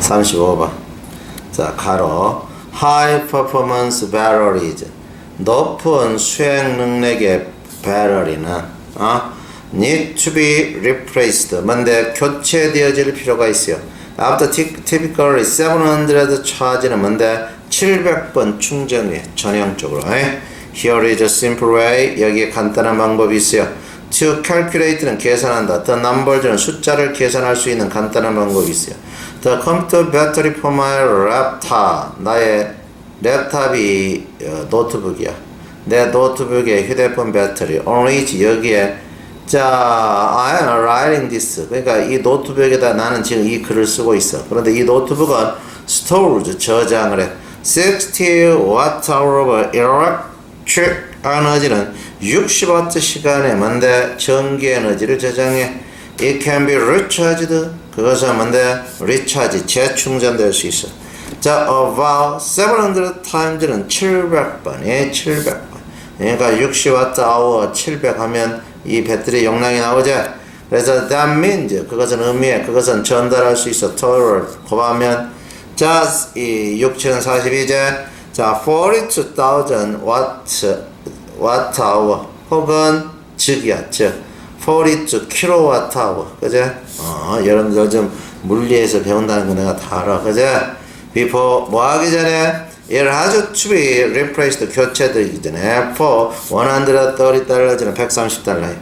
35번. 자, 가로. High performance batteries. 높은 수행 능력의 배터리는 need to be replaced. 뭔데 교체되어질 필요가 있어요. After typically 700 charge는 뭔데 700번 충전 후에 전형적으로. Here is a simple way. 여기에 간단한 방법이 있어요. To calculate는 계산한다. The numbers는 숫자를 계산할 수 있는 간단한 방법이 있어요. The computer battery for my laptop. 나의 랩탑이 노트북이야. 내 노트북의 휴대폰 배터리. only 여기에 자, I am writing this. 그러니까 이 노트북에다 나는 지금 이 글을 쓰고 있어. 그런데 이 노트북은 stores 저장을 해. 60Wh of electric 에너지는 60W 시간에 뭔데 전기 에너지를 저장해. It can be recharged. 그것은 뭔데 recharge 재충전될 수 있어. 자, about 700 times는 700번에 700번. 그러니까 60Wh 700 하면 이 배터리 용량이 나오죠. 그래서 that means 그것은 의미해. 그것은 전달할 수 있어. total 곱하면 자, 이 6742제. 자, 42,000 watt hour 혹은 즉이야. 즉 42 kWh. 그제? 여러분들 좀 물리에서 배운다는 거 내가 다 알아. 그제? before 뭐 하기 전에 it has to be replaced 교체되기 전에 for $130 130달러에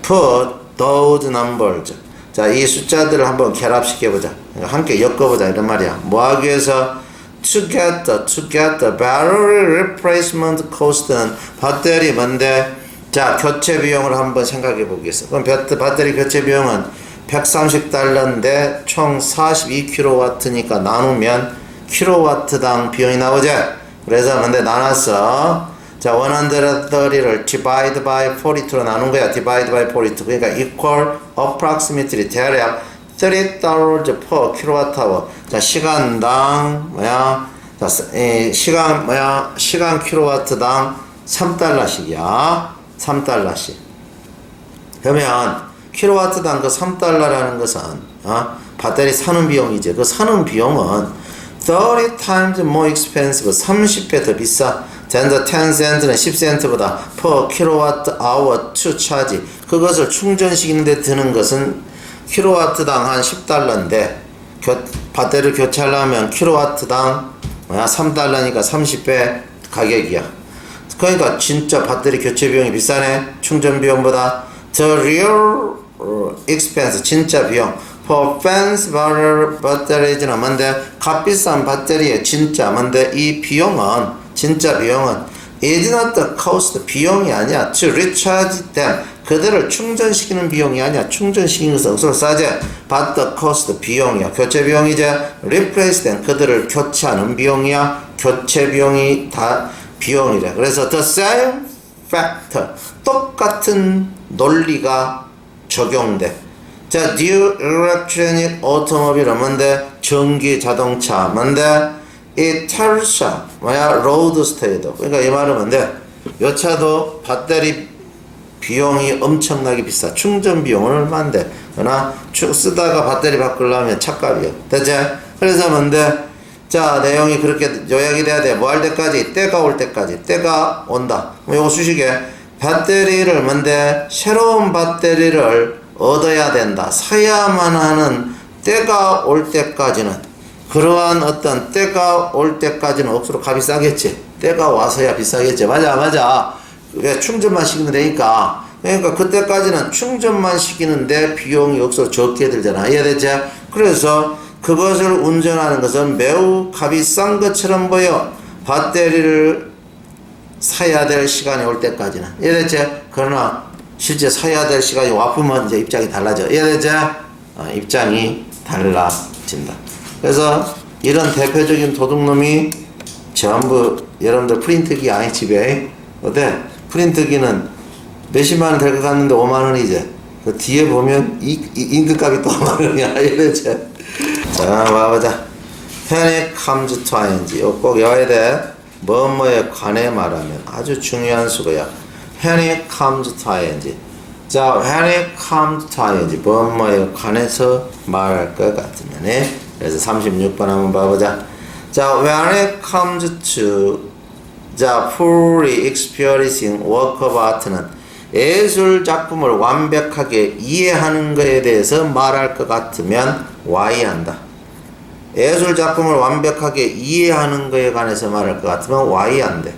put those numbers. 자, 이 숫자들을 한번 결합시켜보자. 함께 엮어보자 이런 말이야. 뭐 하기 위해서 to get the battery replacement cost는 배터리 뭔데? 자, 교체 비용을 한번 생각해 보겠어. 그럼 배터리 교체 비용은 130달러인데 총 42kW니까 나누면 킬로와트당 비용이 나오죠. 그래서 뭔데 나눴어. 자, 130를 divide by 42로 나눈 거야. divide by 42. 그러니까 equal approximately 대략 $30 per kWh. 자, 시간당 뭐야? 자, 시간 킬로와트당 3달러씩이야. 3달러씩. 그러면 킬로와트당 그 3달러라는 것은 배터리 사는 비용이지. 그 사는 비용은 30 times more expensive. 30배 더 비싸. than the 10 cent는 10센트보다 per kilowatt hour to charge. 그것을 충전시키는데 드는 것은 킬로와트당 한 10달러인데 배터리를 교체하려면 킬로와트당 3달러니까 30배 가격이야. 그러니까 진짜 배터리 교체 비용이 비싸네. 충전 비용보다. The real expense 진짜 비용 for fans batteries는 뭔데 값비싼 배터리의 진짜 뭔데 이 비용은 진짜 비용은 is not the cost 비용이 아니야. to recharge them 그들을 충전시키는 비용이 아니야. 충전시키는 것은 억수로 싸지. but the cost 비용이야. 교체 비용이제. replace them 그들을 교체하는 비용이야. 교체 비용이 다 비용이래. 그래서 the same factor 똑같은 논리가 적용돼. 자, new electronic automobile은 뭔데? 전기 자동차. 뭔데? 이 텔사, 로드스테이도. 그러니까 이 말은 뭔데? 이 차도 배터리 비용이 엄청나게 비싸. 충전 비용은 얼마인데? 그러나 쓰다가 배터리 바꾸려면 차값이요. 됐지? 그래서 뭔데? 자, 내용이 그렇게 요약이 돼야 돼. 뭐 할 때까지? 때가 올 때까지. 때가 온다. 요거 수식에 배터리를 뭔데? 새로운 배터리를 얻어야 된다. 사야만 하는 때가 올 때까지는 그러한 어떤 때가 올 때까지는 억수로 값이 싸겠지. 때가 와서야 비싸겠지. 맞아. 왜 충전만 시키면 되니까. 그러니까 그때까지는 충전만 시키는데 비용이 억수로 적게 들잖아. 이해됐지? 그래서 그것을 운전하는 것은 매우 값이 싼 것처럼 보여. 배터리를 사야 될 시간이 올 때까지는. 이해됐지? 그러나 실제 사야 될 시간이 와프면 이제 입장이 달라져. 이해되죠? 입장이 달라진다. 그래서 이런 대표적인 도둑놈이 전부 여러분들 프린트기 아니 집에 어때? 프린트기는 몇십만원 될 것 같는데 5만원이지. 그 뒤에 보면 잉크값이 또 5만원이야. 이해되죠? 자, 와보자. When it comes to ing 이거 꼭 외워야 돼. 뭐뭐에 관해 말하면 아주 중요한 수고야. When it comes to ing. 자, when it comes to ing. 뭐뭐에 관해서 말할 것 같으면 그래서 36번 한번 봐보자. 자, when it comes to fully experiencing work of art는 예술 작품을 완벽하게 이해하는 것에 대해서 말할 것 같으면 why 한다. 예술 작품을 완벽하게 이해하는 것에 관해서 말할 것 같으면 why 안 돼.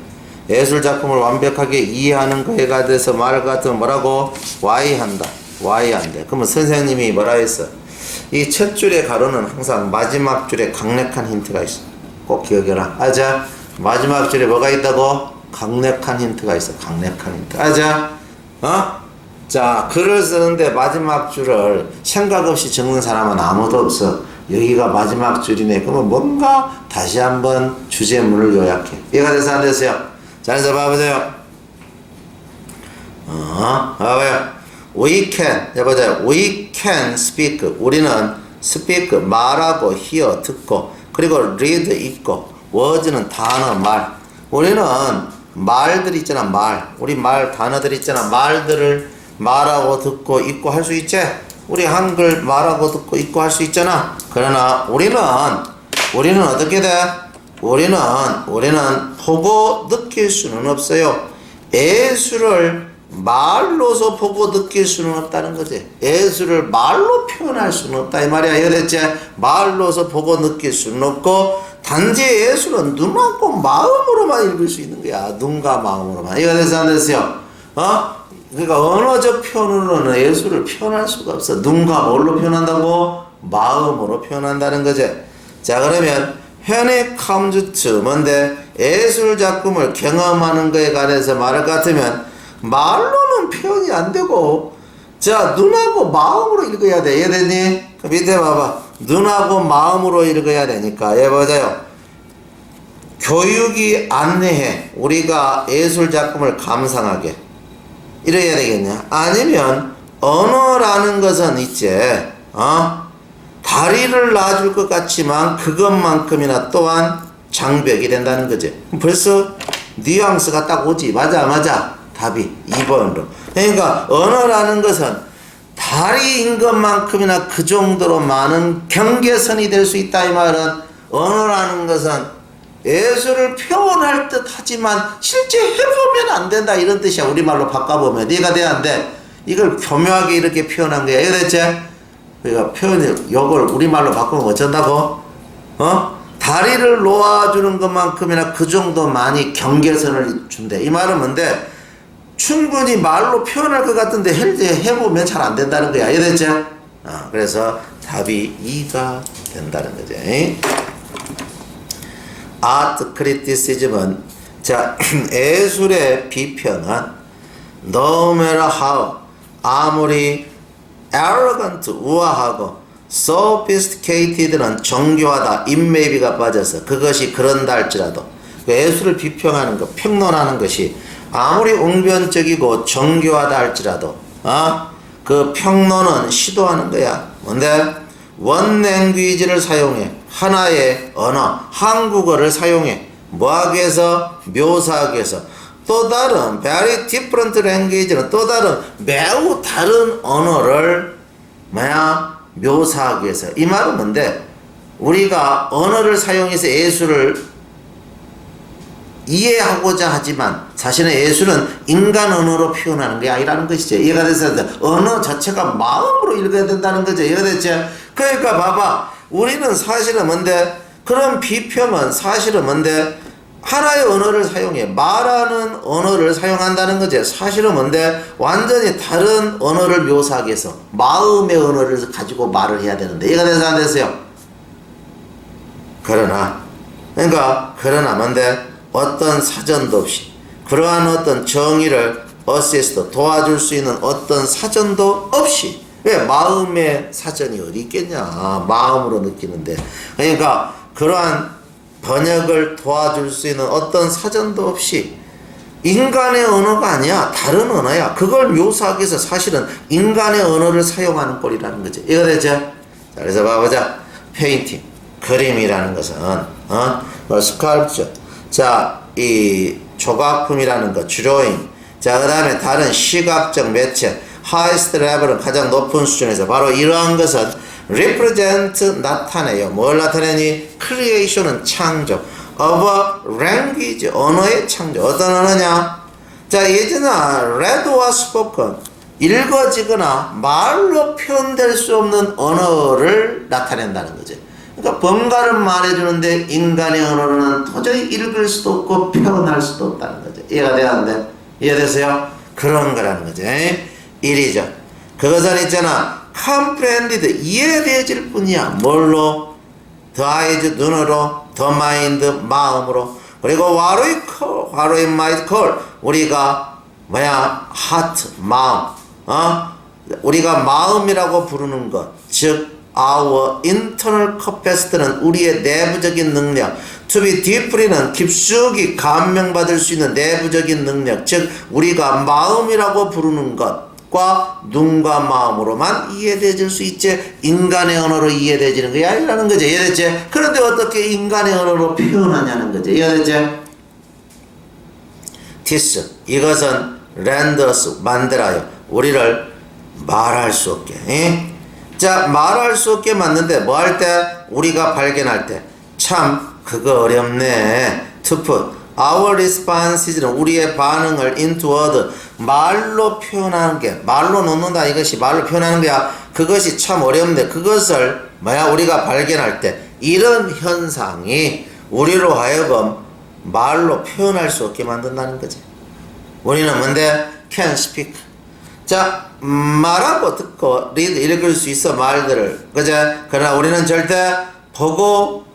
예술 작품을 완벽하게 이해하는 것에 관해서 말할 것 같으면 뭐라고? why 한다. why 안 돼. 그러면 선생님이 뭐라 했어? 이 첫 줄의 가로는 항상 마지막 줄에 강력한 힌트가 있어. 꼭 기억해라. 아자. 마지막 줄에 뭐가 있다고? 강력한 힌트가 있어. 강력한 힌트. 아자. 자, 글을 쓰는데 마지막 줄을 생각 없이 적는 사람은 아무도 없어. 여기가 마지막 줄이네. 그러면 뭔가 다시 한번 주제문을 요약해. 이해가 돼서 안 됐어요? 자, 그래서 봐보세요. 봐봐요. We can, 해보자요. We can speak. 우리는 speak, 말하고, hear, 듣고, 그리고 read, 읽고, words는 단어, 말. 우리는 말들 있잖아, 말. 우리 말, 단어들 있잖아. 말들을 말하고, 듣고, 읽고 할 수 있지? 우리 한글 말하고, 듣고, 읽고 할 수 있잖아. 그러나 우리는 어떻게 돼? 우리는 보고 느낄 수는 없어요. 예술을 말로서 보고 느낄 수는 없다는 거지. 예술을 말로 표현할 수는 없다 이 말이야. 이해됐지? 말로서 보고 느낄 수는 없고 단지 예술은 눈하고 마음으로만 읽을 수 있는 거야. 눈과 마음으로만. 이해됐어 안 됐어요? 그러니까 언어적 표현으로는 예술을 표현할 수가 없어. 눈과 뭘로 표현한다고? 마음으로 표현한다는 거지. 자, 그러면 when it comes to 뭔데? 예술 작품을 경험하는 것에 관해서 말할 것 같으면 말로는 표현이 안 되고, 자, 눈하고 마음으로 읽어야 돼. 이해되니? 그 밑에 봐봐. 눈하고 마음으로 읽어야 되니까. 얘 보자요. 교육이 안내해. 우리가 예술 작품을 감상하게. 이래야 되겠냐? 아니면, 언어라는 것은 있지. 다리를 놔줄 것 같지만 그것만큼이나 또한 장벽이 된다는 거지. 벌써 뉘앙스가 딱 오지. 맞아. 답이 2번으로. 그러니까 언어라는 것은 다리인 것만큼이나 그 정도로 많은 경계선이 될 수 있다 이 말은 언어라는 것은 예술을 표현할 듯 하지만 실제 해보면 안 된다 이런 뜻이야. 우리말로 바꿔보면 네가 돼 안 돼? 이걸 교묘하게 이렇게 표현한 거야. 이해됐지? 그러니까 표현을 이걸 우리말로 바꾸면 어쩐다고? 다리를 놓아주는 것만큼이나 그 정도 많이 경계선을 준대. 이 말은 뭔데? 충분히 말로 표현할 것 같은데 해보면 잘 안 된다는 거야. 이해됐지? 그래서 답이 2가 된다는 거지. Art criticism은 자 예술의 비평은 no matter how 아무리 arrogant 우아하고 sophisticated는 정교하다 인매비가 빠져서 그것이 그런다 할지라도 예술을 비평하는 것 평론하는 것이 아무리 웅변적이고 정교하다 할지라도 그 평론은 시도하는 거야. 뭔데? 원 랭귀지를 사용해. 하나의 언어, 한국어를 사용해. 뭐하기 위해서? 묘사하기 위해서. 또 다른 very different language는 또 다른 매우 다른 언어를 묘사하기 위해서. 이 말은 뭔데? 우리가 언어를 사용해서 예술을 이해하고자 하지만 사실은 예술은 인간 언어로 표현하는 게 아니라는 것이죠. 이해가 됐어요? 언어 자체가 마음으로 읽어야 된다는 거죠. 이해가 됐죠? 그러니까 봐봐. 우리는 사실은 뭔데? 그런 비평은 사실은 뭔데? 하나의 언어를 사용해. 말하는 언어를 사용한다는 거죠. 사실은 뭔데? 완전히 다른 언어를 묘사하기 위해서 마음의 언어를 가지고 말을 해야 되는데 이해가 돼서 안 됐어요? 그러나 뭔데? 어떤 사전도 없이 그러한 어떤 정의를 어시스트 도와줄 수 있는 어떤 사전도 없이 왜 마음의 사전이 어디 있겠냐 마음으로 느끼는데 그러니까 그러한 번역을 도와줄 수 있는 어떤 사전도 없이 인간의 언어가 아니야 다른 언어야 그걸 묘사하기 위해서 사실은 인간의 언어를 사용하는 꼴이라는 거지 이거 되죠? 자, 그래서 봐보자 페인팅 그림이라는 것은 스컬프처 자, 이 조각품이라는 거, 드로잉. 자, 그 다음에 다른 시각적 매체, 하이스트 레벨은 가장 높은 수준에서 바로 이러한 것은 represent 나타내요. 뭘 나타내니? creation은 창조. of a language 언어의 창조. 어떤 언어냐? 자, 예전에 read와 spoken 읽어지거나 말로 표현될 수 없는 언어를 나타낸다는 거죠. 그러니까 뭔가를 말해주는데 인간의 언어로는 도저히 읽을 수도 없고 표현할 수도 없다는 거죠. 이해가 돼야 안 돼? 이해되세요? 그런 거라는 거죠. 일이죠. 그것은 있잖아. comprehended 이해되어질 뿐이야. 뭘로? the eyes 눈으로, the mind 마음으로, 그리고 what we might call 우리가 뭐야? heart 마음. 우리가 마음이라고 부르는 것, 즉 our internal capacity는 우리의 내부적인 능력, to be deeply는 깊숙이 감명받을 수 있는 내부적인 능력, 즉 우리가 마음이라고 부르는 것과 눈과 마음으로만 이해되질 수 있지 인간의 언어로 이해되지는 게 아니라는 거죠. 이해됐지? 그런데 어떻게 인간의 언어로 표현하냐는 거죠. 이해됐지? this 이것은 renders 만들어요. 우리를 말할 수 없게. 자, 말할 수 없게 만드는데 뭐 할 때? 우리가 발견할 때 참 그거 어렵네. to put our responses는 우리의 반응을 into word 말로 표현하는 게, 말로 놓는다 이것이 말로 표현하는 거야. 그것이 참 어렵네. 그것을 뭐야? 우리가 발견할 때 이런 현상이 우리로 하여금 말로 표현할 수 없게 만든다는 거지. 우리는 뭔데? can speak. 자, 말하고 듣고 read 읽을 수 있어 말들을. 그제? 그러나 우리는 절대 보고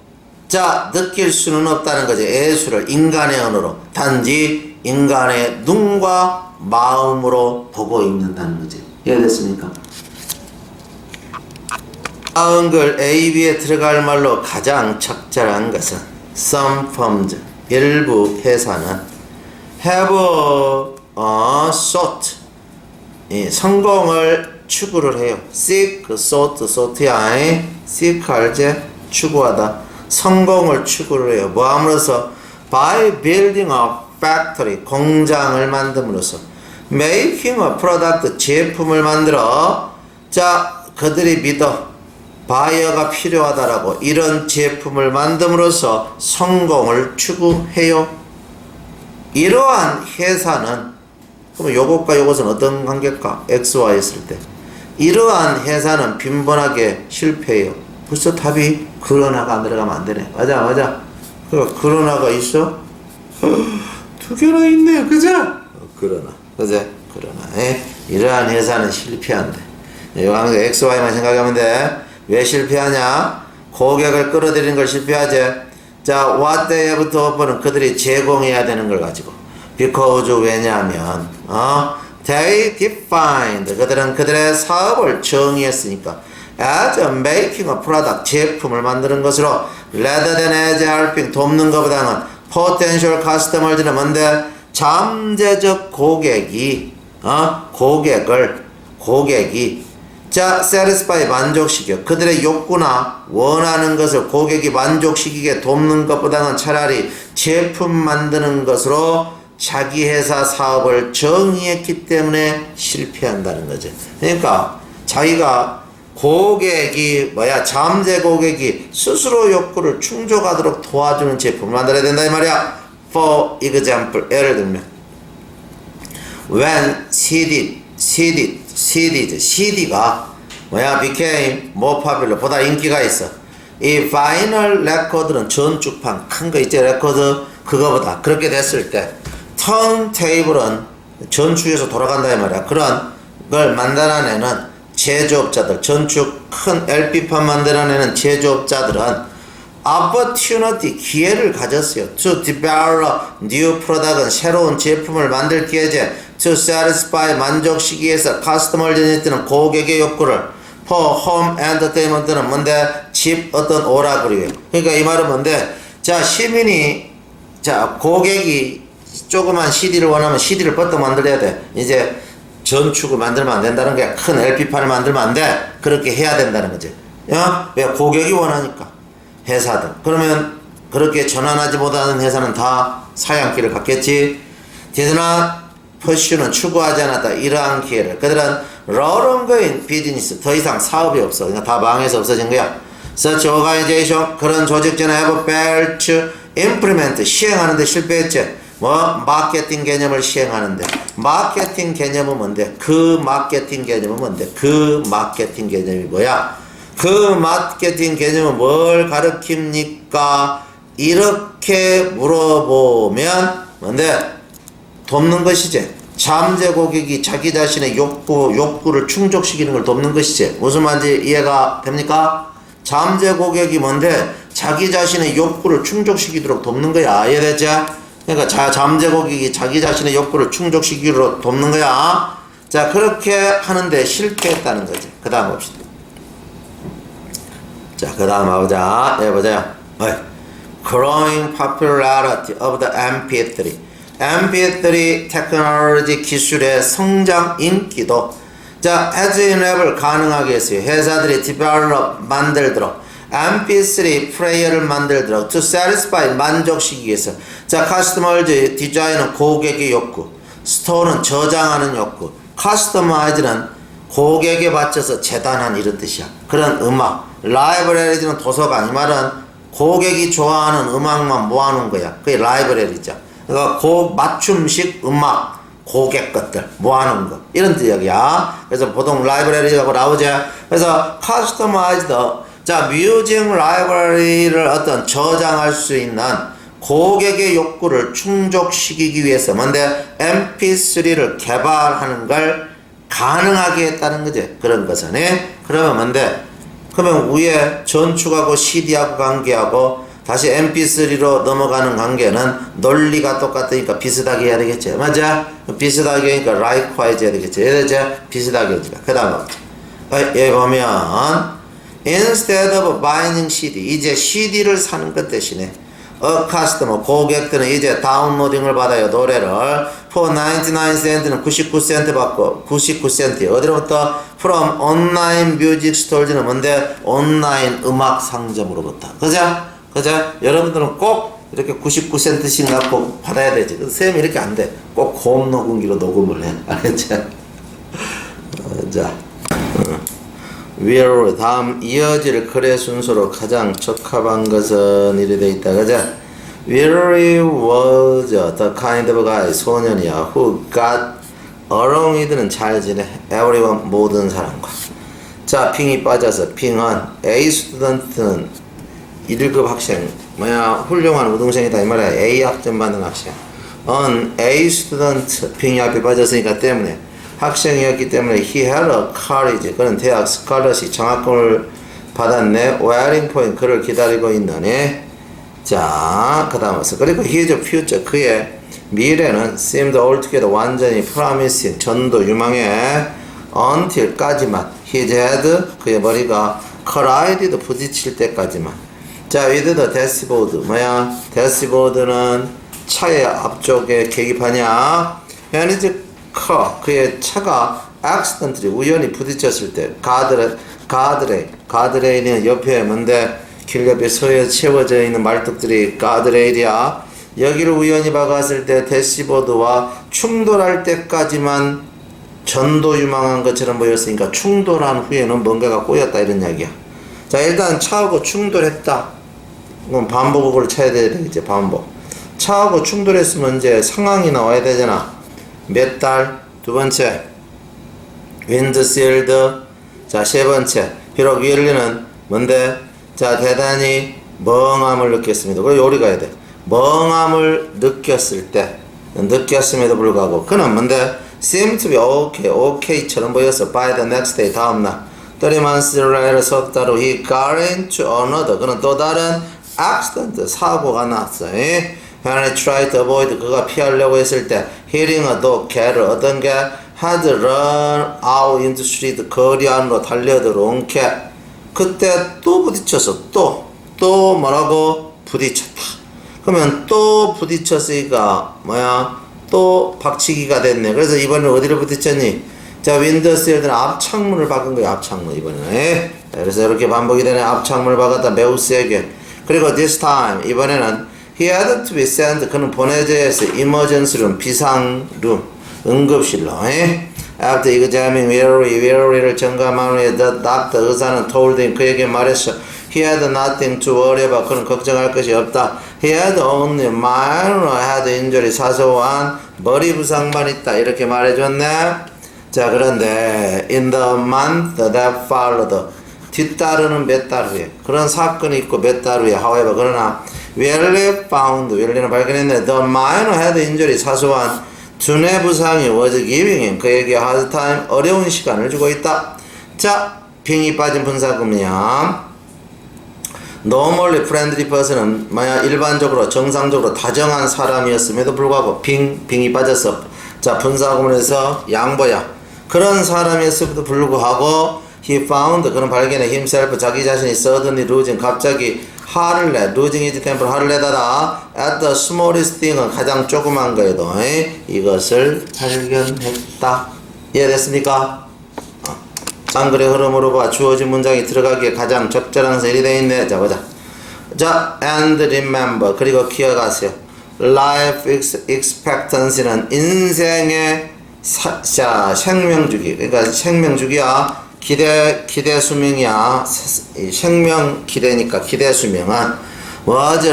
자 느낄 수는 없다는 거지. 예수를 인간의 언어로 단지 인간의 눈과 마음으로 보고 읽는다는 거지. 이해됐습니까? 다음 글 A, B에 들어갈 말로 가장 적절한 것은 some firms 일부 회사는 have sought 성공을 추구를 해요. seek, sought야. seek 알지? 추구하다. 성공을 추구를 해요. 뭐 함으로써? by building a factory 공장을 만듦으로써 making a product 제품을 만들어. 자, 그들이 믿어 바이어가 필요하다라고 이런 제품을 만듦으로써 성공을 추구해요. 이러한 회사는 그럼 요것과 요것은 어떤 관계일까? XY 했을 때 이러한 회사는 빈번하게 실패해요. 벌써 답이 그러나가 안 들어가면 안 되네. 맞아. 그러나가 있어? 두 개나 있네. 그죠? 그러나. 그제? 그러나. 이러한 회사는 실패한대. 요거 XY만 생각하면 돼. 왜 실패하냐? 고객을 끌어들이는 걸 실패하지. 자, what they have to offer는 그들이 제공해야 되는 걸 가지고. because 왜냐하면 they defined 그들은 그들의 사업을 정의했으니까 as making a product 제품을 만드는 것으로 rather than as helping 돕는 것보다는 potential customers는 뭔데? 잠재적 고객이 고객이 자 satisfy 만족시켜 그들의 욕구나 원하는 것을 고객이 만족시키게 돕는 것보다는 차라리 제품 만드는 것으로 자기 회사 사업을 정의했기 때문에 실패한다는 거죠. 그러니까 자기가 고객이 잠재 고객이 스스로 욕구를 충족하도록 도와주는 제품을 만들어야 된다 이 말이야. For example 예를 들면 when CD가 became more popular 보다 인기가 있어. 이 바이널 레코드는 전축판 큰 거 있지 레코드 그거보다 그렇게 됐을 때 턴테이블은 전축에서 돌아간다 이 말이야. 그런 걸 만들어내는 제조업자들 전축 큰 LP판 만들어내는 제조업자들은 opportunity 기회를 가졌어요. to develop new product은 새로운 제품을 만들 기회지. to satisfy 만족시키기 위해서 customer need는 고객의 욕구를 for home entertainment는 뭔데? 집 어떤 오락을이에요. 그러니까 이 말은 뭔데? 자 시민이 고객이 조그만 CD를 원하면 CD를 버터 만들어야 돼. 이제 전축을 만들면 안 된다는 거야. 큰 LP판을 만들면 안 돼. 그렇게 해야 된다는 거지. 왜? 고객이 원하니까. 회사들. 그러면 그렇게 전환하지 못하는 회사는 다 사양길을 갔겠지. Did not pursue는 추구하지 않았다. 이러한 기회를. 그들은 no longer in business. 더 이상 사업이 없어. 그러니까 다 망해서 없어진 거야. Such organization. 그런 조직들은 have failed to implement. 시행하는데 실패했지. 마케팅 개념을 시행하는데. 마케팅 개념은 뭔데? 그 마케팅 개념은 뭔데? 그 마케팅 개념이 뭐야? 그 마케팅 개념은 뭘 가르칩니까? 이렇게 물어보면 뭔데? 돕는 것이지. 잠재 고객이 자기 자신의 욕구를 충족시키는 걸 돕는 것이지. 무슨 말인지 이해가 됩니까? 잠재 고객이 뭔데? 자기 자신의 욕구를 충족시키도록 돕는 거야. 이해되지? 그러니까 잠재 고객이 자기 자신의 욕구를 충족시키도록 돕는 거야. 자, 그렇게 하는데 실패했다는 거지. 그 다음 봅시다. 자, 그 다음 해보자. 해보자요. Growing popularity of the MP3. MP3 테크놀로지 기술의 성장 인기도. 자, as enable 가능하게 했어요. 회사들이 develop 만들도록. MP3 플레이어를 만들도록 to satisfy 만족시키기 위해서. 자, customers 디자인은 고객의 욕구, store는 저장하는 욕구, customize는 고객에 맞춰서 재단한 이런 뜻이야. 그런 음악, library는 도서관. 이 말은 고객이 좋아하는 음악만 모아놓은 거야. 그게 라이브러리죠. 그러니까 맞춤식 음악, 고객 것들 모아놓은 거 이런 뜻이야. 그래서 보통 라이브러리라고 나오죠. 그래서 customized. 자, 뮤직 라이브러리를 어떤 저장할 수 있는 고객의 욕구를 충족시키기 위해서 뭔데? MP3를 개발하는 걸 가능하게 했다는 거지. 그런 것은. 그러면 뭔데? 그러면 위에 전축하고 CD하고 관계하고 다시 MP3로 넘어가는 관계는 논리가 똑같으니까 비슷하게 해야 되겠지. 맞아? 비슷하게 하니까 likewise 해야 되겠지. 이래서 비슷하게 해주자. 그 다음 여기 보면 instead of buying CD, 이제 CD를 사는 것 대신에 a customer, 고객들은 이제 다운로딩을 받아요. 노래를 for 99cent는 99센트 받고 99센트 어디로부터? from online music stores는 뭔데? 온라인 음악 상점으로부터. 그죠? 그죠? 여러분들은 꼭 이렇게 99센트씩 갖고 받아야 되지. 쌤이 이렇게 안 돼. 꼭 고음 녹음기로 녹음을 해. 알겠죠? 자, 위로 다음 이어질 글의 순서로 가장 적합한 것은 이래 돼 있다. 그죠? Willie was the kind of guy, 소년이야, who got along with는 잘 지내, everyone, 모든 사람과. 자, 핑이 빠져서 핑은 A student는 1급 학생, 훌륭한 우등생이다 이 말이야. A 학점 받는 학생. A student, 핑이 앞에 빠졌으니까 때문에 학생이었기 때문에 he had a college, 그는 대학 스칼러십 장학금을 받았네. waiting for him, 그를 기다리고 있느니. 자, 그 다음에서 그리고 his future, 그의 미래는 seemed altogether, 완전히 promising, 전도 유망해. until까지만 his head, 그의 머리가 collided, 부딪힐 때까지만. 자, with the dashboard, dashboard는 차의 앞쪽에 계기판이야. and his car, 그의 차가 accidentally, 우연히 부딪혔을 때. 가드레일은 옆에 뭔데? 길 옆에 채워져 있는 말뚝들이 가드레일이야. 여기를 우연히 박았을 때 대시보드와 충돌할 때까지만 전도 유망한 것처럼 보였으니까 충돌한 후에는 뭔가가 꼬였다 이런 이야기야. 자, 일단 차하고 충돌했다. 그럼 반복을 쳐야 되겠지. 반복. 차하고 충돌했으면 이제 상황이 나와야 되잖아. 몇 달. 두 번째 윈드실드. 자, 세 번째 비록 윌리는 뭔데? 자, 대단히 멍함을 느꼈습니다. 그리고 요리 가야 돼. 멍함을 느꼈음에도 불구하고 그는 뭔데? seemed to be okay처럼 보였어. by the next day, 다음날. 3 months later, 석 달 후 he got into another, 그는 또 다른 accident, 사고가 났어. when he tried to avoid, 그가 피하려고 했을 때 hitting a dog, 개를 어떤 개? had run out into street, 거리 안으로 달려들어온 개. 그때 또 부딪혔어. 또 뭐라고? 부딪혔다. 그러면 또 부딪혔으니까 또 박치기가 됐네. 그래서 이번엔 어디를 부딪혔니? 자, 윈도우실드는 앞창문을 박은 거야. 앞창문 이번에는. 그래서 이렇게 반복이 되네. 앞창문을 박았다. 매우 세게. 그리고 this time 이번에는 he had to be sent, 그는 보내져야 했어. emergency room, 비상룸. 응급실로. After examining weary를 점검한 후에 the doctor 의사는 told him 그에게 말했어. He had nothing to worry about. 그는 걱정할 것이 없다. He had only minor head injury. 사소한 머리 부상만 있다. 이렇게 말해줬네. 자, 그런데 in the month that followed 뒤따르는 몇 달 후에 그런 사건이 있고 몇 달 후에 however 그러나 웰리는 발견했네. The minor head injury 사소한 두뇌 부상이 was giving him 그에게 hard time 어려운 시간을 주고 있다. 자, 빙이 빠진 분사금이야. Normally friendly person은 뭐야 일반적으로 정상적으로 다정한 사람이었음에도 불구하고 빙이 빠졌어. 자, 분사구문에서 양보야. 그런 사람이었음에도 불구하고 he found 그는 발견해 himself 자기 자신이 suddenly losing 갑자기 화를 내 losing his temper 화를 내다가 at the smallest thing은 가장 조그만 거에도 이것을 발견했다. 이해됐습니까? 쌍글의 흐름으로 봐 주어진 문장이 들어가기에 가장 적절한 셀이 되어 있네. 자, 보자. 자, and remember 그리고 기억하세요. Life expectancy는 인생의 생명주기. 그러니까 생명주기야. 기대 수명이야. 생명 기대니까 기대 수명은 was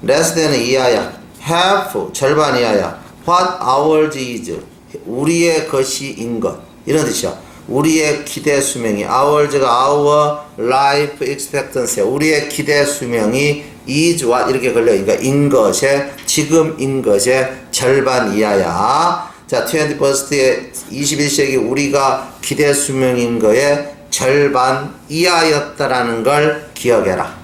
less than 이하야. half 절반 이하야. what ours is 우리의 것이인 것 이런 뜻이야. 우리의 기대 수명이 ours가 our life expectancy 우리의 기대 수명이 is와 이렇게 걸려. 그러니까 인 것의 지금인 것의 절반 이하야. 자, 21세기의 21세기 우리가 기대 수명인 거의 절반 이하였다라는 걸 기억해라.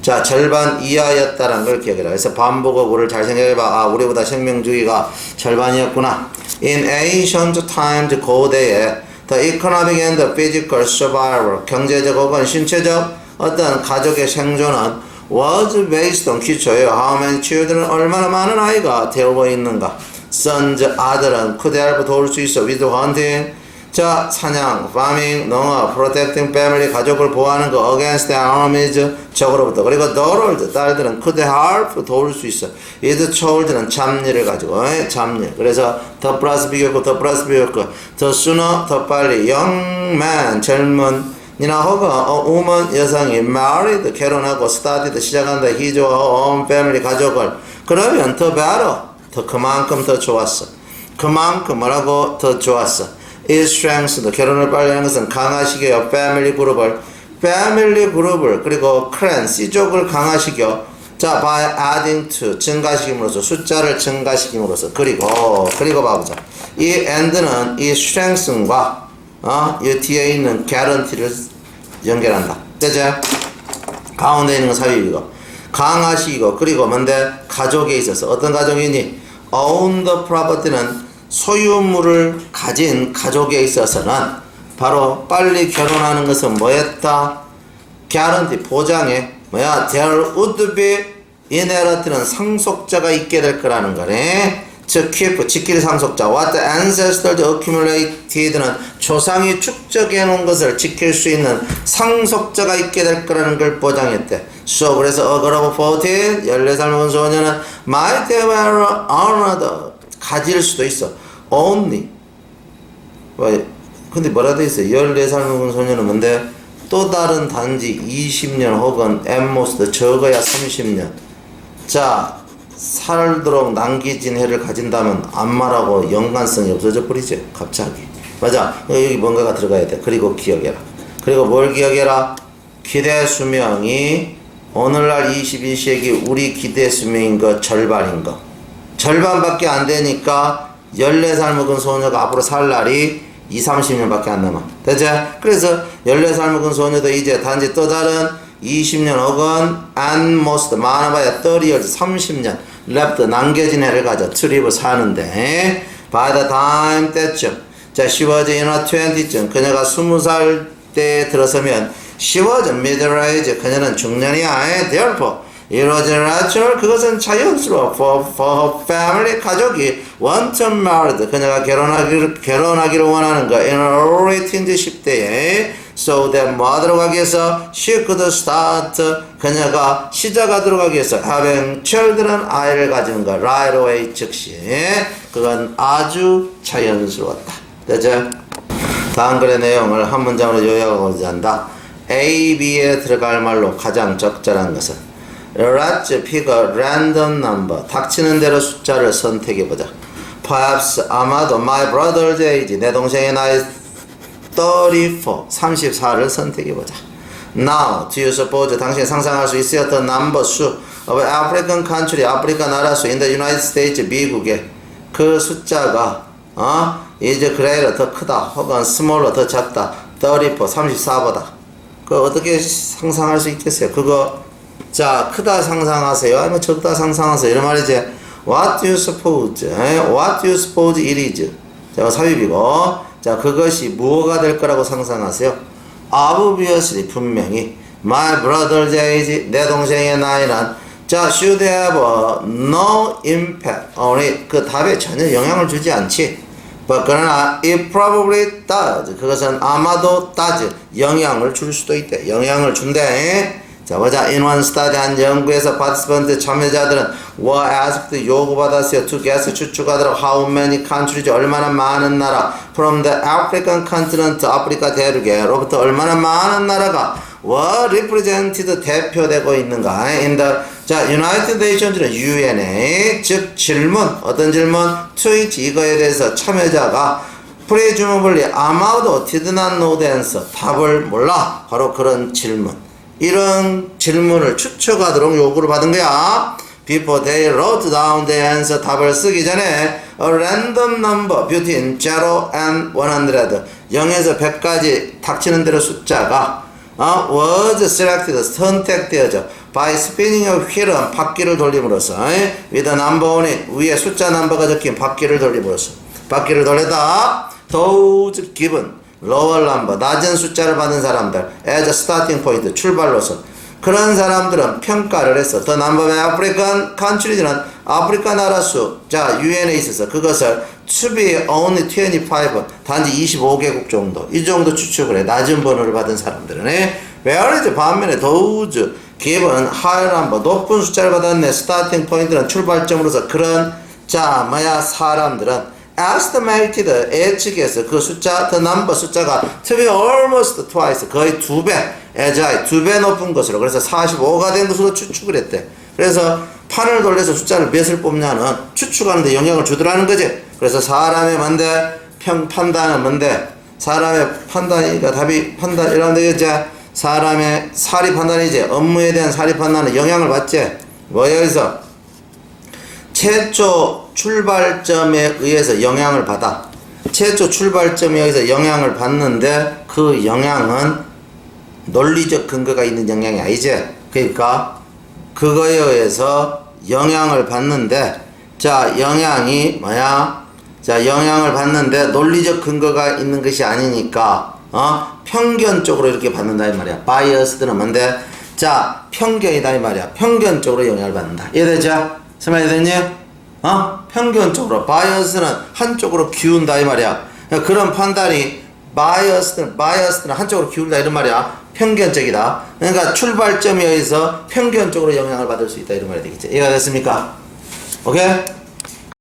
자, 절반 이하였다라는 걸 기억해라. 그래서 반복어구를 잘 생각해봐. 아, 우리보다 생명주기가 절반이었구나. In ancient times 고대에 the economic and the physical survival 경제적 혹은 신체적 어떤 가족의 생존은 was based on 기초예요. How many children 얼마나 많은 아이가 되고 있는가. sons 아들은 could help 도울 수 있어. with hunting 자 사냥, farming 농업, protecting family 가족을 보호하는 거 against the enemies 적으로부터. 그리고 daughters 딸들은 could help 도울 수 있어. with children 잡일을 가지고 잡일. 그래서 the plus 비교고 the plus 비교고 the sooner 더 빨리 young man 젊은 이나 혹은 woman 여성이 married 결혼하고 started 시작한다 his own family 가족을 그러면 더 better 더 그만큼 더 좋았어. 그만큼 뭐라고 더 좋았어. it strengthens 결혼을 빨리 하는 것은 강화시켜요. family 그룹을 그리고 clan 씨족을 강화시켜. 자, by adding to 증가시킴으로써 숫자를 증가시킴으로써 그리고 봐보자. 이 and는 이 strengthen과 이 뒤에 있는 guarantee를 연결한다. 되죠? 가운데 있는 건 사유이고 강화시키고 그리고 뭔데 가족에 있어서 어떤 가족이니 own the property는 소유물을 가진 가족에 있어서는 바로 빨리 결혼하는 것은 뭐였다? guarantee 보장에 뭐야? there would be inherit는 상속자가 있게 될 거라는 거네. 즉 keep 지킬 상속자 what the ancestors accumulated는 조상이 축적해 놓은 것을 지킬 수 있는 상속자가 있게 될 거라는 걸 보장했대. so 그래서 어그러브 14 14살 먹은 소녀는 might have honored 가질 수도 있어. only 근데 뭐라 돼 있어? 14살 먹은 소녀는 뭔데? 또 다른 단지 20년 혹은 at most 적어야 30년. 자, 살도록 남기진 해를 가진다면 안마라고 연관성이 없어져 버리지 갑자기. 맞아. 여기 뭔가가 들어가야 돼. 그리고 기억해라. 그리고 뭘 기억해라? 기대 수명이 오늘날 21세기 우리 기대 수명인 거 절반인 거. 절반밖에 안 되니까 14살 먹은 소녀가 앞으로 살 날이 20-30년밖에 안 남아. 됐지? 그래서 14살 먹은 소녀도 이제 단지 또 다른 20년 혹은 at most 많아봐야 30years 30년 left 남겨진 해를 가져 트립을 사는데 by the time 때쯤 자 she was in her 20쯤 그녀가 20살 때 들어서면 she was middle age 그녀는 중년이야. therefore it was natural 그것은 자연스러워 for her family 가족이 want to marry 그녀가 결혼하기를 원하는 거 in her early teens 10대에 so that 뭐 하도록 하기 위해서 she could start 그녀가 시작하도록 하기 위해서 having children 아이를 가지는 거 right away 즉시 그건 아주 자연스러웠다. 그죠? 다음 글의 내용을 한 문장으로 요약하고자 한다. A, B에 들어갈 말로 가장 적절한 것은 Let's pick a random number. 닥치는 대로 숫자를 선택해보자. Perhaps 아마도 my brother's age 내 동생의 나이 34 34를 선택해보자. Now do you suppose 당신이 상상할 수 있어요? The number 수 of African country 아프리카 나라 수 in the United States 미국의 그 숫자가 이제 greater 더 크다 혹은 smaller 더 작다 34 34보다 그 어떻게 상상할 수 있겠어요? 그거 자 크다 상상하세요 아니면 적다 상상하세요 이런 말이지. What do you suppose? What do you suppose it is? 자 삽입이고 자 그것이 무엇가 될 거라고 상상하세요? Obviously 분명히 my brother's age 내 동생의 나이는 자 should have no impact on it 그 답에 전혀 영향을 주지 않지. But 그러나 it probably does 그것은 아마도 does 영향을 줄 수도 있대. 영향을 준대. 자 보자. In one study 한 연구에서 participant 참여자들은 were asked 요구받았어요. to guess 추측하도록 how many countries 얼마나 많은 나라 from the African continent 아프리카 대륙에로부터 얼마나 많은 나라가 were represented 대표되고 있는가. in the 자 United Nations는 UN에 즉 질문 어떤 질문 to it 이거에 대해서 참여자가 presumably 아마도 did not know the answer 답을 몰라 바로 그런 질문 이런 질문을 추측하도록 요구를 받은 거야. Before they wrote down the answer 답을 쓰기 전에 a random number between 0 and 100 0에서 100까지 닥치는 대로 숫자가 was selected 선택되어져 by spinning a wheel은 바퀴를 돌림으로써 with a number on it 위에 숫자 넘버가 적힌 바퀴를 돌림으로써 바퀴를 돌려다 those given lower number 낮은 숫자를 받은 사람들 as a starting point 출발로서 그런 사람들은 평가를 했어. The number of African countries는 아프리카 나라 수 자 UN에 있어서 그것을 to be only 25 단지 25개국 정도 이 정도 추측을 해. 낮은 번호를 받은 사람들은 whereas 반면에 those given higher number 높은 숫자를 받았네. starting point는 출발점으로서 그런 자 사람들은 estimated 예측해서 그 숫자 the number 숫자가 to be almost twice 거의 2배 as high 2배 높은 것으로 그래서 45가 된 것으로 추측을 했대. 그래서 판을 돌려서 숫자를 몇을 뽑냐는 추측하는데 영향을 주더라는 거지. 그래서 사람의 뭔데 판단은 뭔데 사람의 판단이니까 답이 판단이라는 되겠지. 사람의 사리 판단이지. 업무에 대한 사리 판단은 영향을 받지. 뭐 여기서 최초 출발점에 의해서 영향을 받아. 최초 출발점에 의해서 영향을 받는데 그 영향은 논리적 근거가 있는 영향이 아니지. 그러니까 그거에 의해서 영향을 받는데 자 영향이 뭐야? 자 영향을 받는데 논리적 근거가 있는 것이 아니니까 편견적으로 이렇게 받는다 이 말이야. 바이어스들은 뭔데? 자 편견이다 이 말이야. 편견적으로 영향을 받는다. 이해되죠? 설명이 됐니? 편견적으로 바이어스는 한쪽으로 기운다 이 말이야. 그런 판단이 바이어스는 한쪽으로 기운다 이런 말이야. 편견적이다. 그러니까 출발점에 의해서 편견적으로 영향을 받을 수 있다 이런 말이 되겠지. 이해가 됐습니까? 오케이?